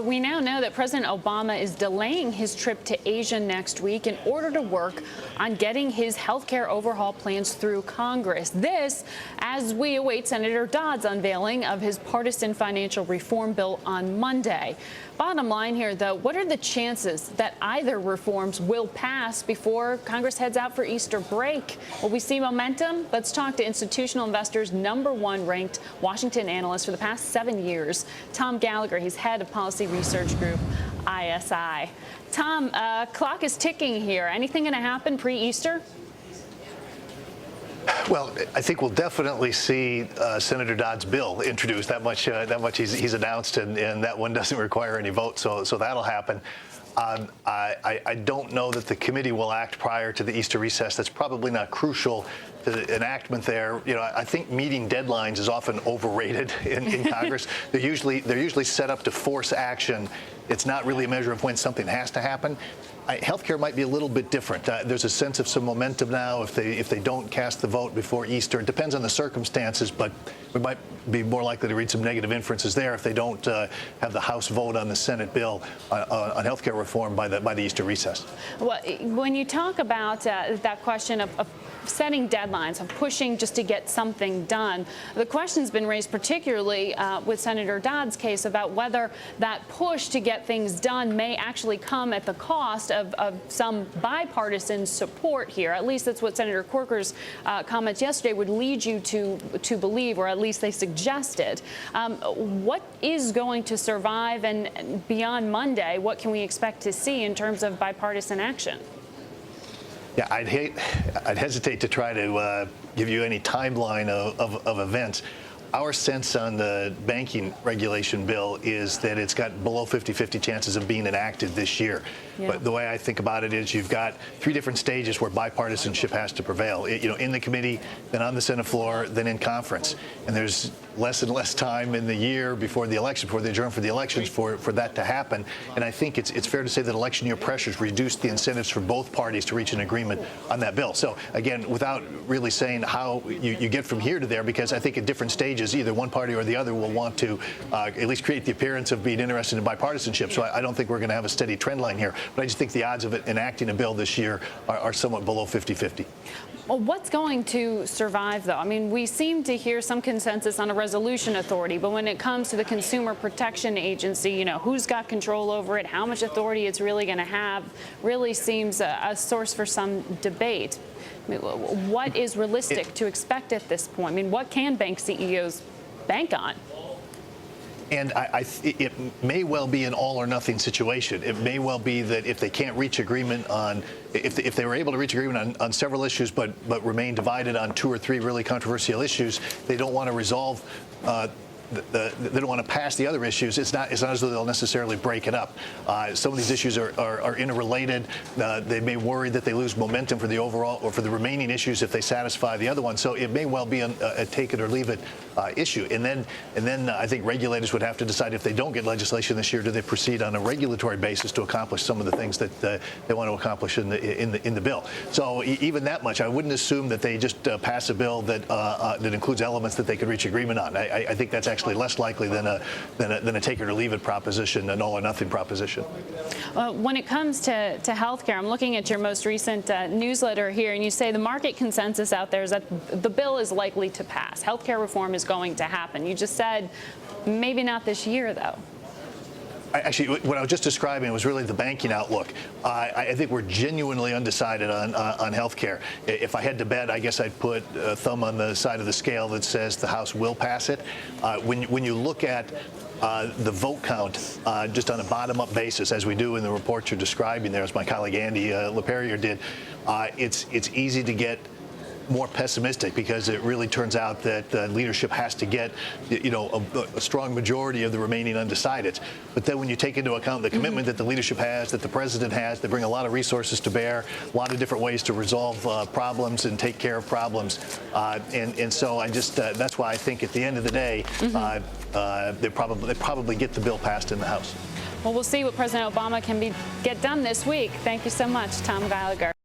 We now know that President Obama is delaying his trip to Asia next week in order to work on getting his health care overhaul plans through Congress. This as we await Senator Dodd's unveiling of his partisan financial reform bill on Monday. Bottom line here, though, what are the chances that either reforms will pass before Congress heads out for Easter break? Will we see momentum? Let's talk to institutional investors' #1 ranked Washington analyst for the past 7 years, Tom Gallagher. He's head of policy research group ISI. Tom, clock is ticking here. Anything going to happen pre-Easter? Well, I think we'll definitely see Senator Dodd's bill introduced. That much he's announced, and that one doesn't require any vote, so that'll happen. I don't know that the committee will act prior to the Easter recess. That's probably not crucial to the enactment there. You know, I think meeting deadlines is often overrated in Congress. They're usually set up to force action. It's not really a measure of when something has to happen. Healthcare might be a little bit different. There's a sense of some momentum now if they don't cast the vote before Easter. It depends on the circumstances, but we might be more likely to read some negative inferences there if they don't have the House vote on the Senate bill on healthcare reform by the Easter recess. Well, when you talk about that question of setting deadlines, of pushing just to get something done, the question's been raised particularly with Senator Dodd's case about whether that push to get things done may actually come at the cost of some bipartisan support here. At least that's what Senator Corker's comments yesterday would lead you to believe, or at least they suggested. What is going to survive, and beyond Monday, what can we expect to see in terms of bipartisan action? Yeah, I'd hesitate to try to give you any timeline of events. Our sense on the banking regulation bill is that it's got below 50-50 chances of being enacted this year. Yeah. But the way I think about it is you've got 3 different stages where bipartisanship has to prevail. In the committee, then on the Senate floor, then in conference. And there's less and less time in the year before the election, before they adjourn for the elections, for that to happen. And I think it's fair to say that election year pressures reduce the incentives for both parties to reach an agreement on that bill. So again, without really saying how you get from here to there, because I think at different stages, either one party or the other will want to at least create the appearance of being interested in bipartisanship. So I don't think we're going to have a steady trend line here. But I just think the odds of it enacting a bill this year are somewhat below 50-50. Well, what's going to survive, though? I mean, we seem to hear some consensus on a resolution authority, but when it comes to the Consumer Protection Agency, who's got control over it, how much authority it's really going to have, really seems a source for some debate. I mean, what is realistic to expect at this point? I mean, what can bank CEOs bank on? And it may well be an all-or-nothing situation. It may well be that if they can't reach agreement on, if they were able to reach agreement on several issues, but remain divided on 2 or 3 really controversial issues, they don't want to resolve. They don't want to pass the other issues. It's not as though they'll necessarily break it up. Some of these issues are interrelated. They may worry that they lose momentum for the overall or for the remaining issues if they satisfy the other one. So it may well be a take it or leave it issue. And then I think regulators would have to decide if they don't get legislation this year, do they proceed on a regulatory basis to accomplish some of the things that they want to accomplish in the bill. So even that much, I wouldn't assume that they just pass a bill that includes elements that they could reach agreement on. I think that's actually less likely than a take it or leave it proposition, an all or nothing proposition. When it comes to healthcare, I'm looking at your most recent newsletter here, and you say the market consensus out there is that the bill is likely to pass. Healthcare reform is going to happen. You just said maybe not this year, though. Actually, what I was just describing was really the banking outlook. I think we're genuinely undecided on health care. If I had to bet, I guess I'd put a thumb on the side of the scale that says the House will pass it. When you look at the vote count just on a bottom-up basis, as we do in the report you're describing there, as my colleague Andy LaPerriere did, it's easy to get more pessimistic because it really turns out that leadership has to get, a strong majority of the remaining undecideds. But then when you take into account the commitment that the leadership has, that the president has, they bring a lot of resources to bear, a lot of different ways to resolve problems and take care of problems. And so I just, that's why I think at the end of the day, they probably get the bill passed in the House. Well, we'll see what President Obama can get done this week. Thank you so much, Tom Gallagher.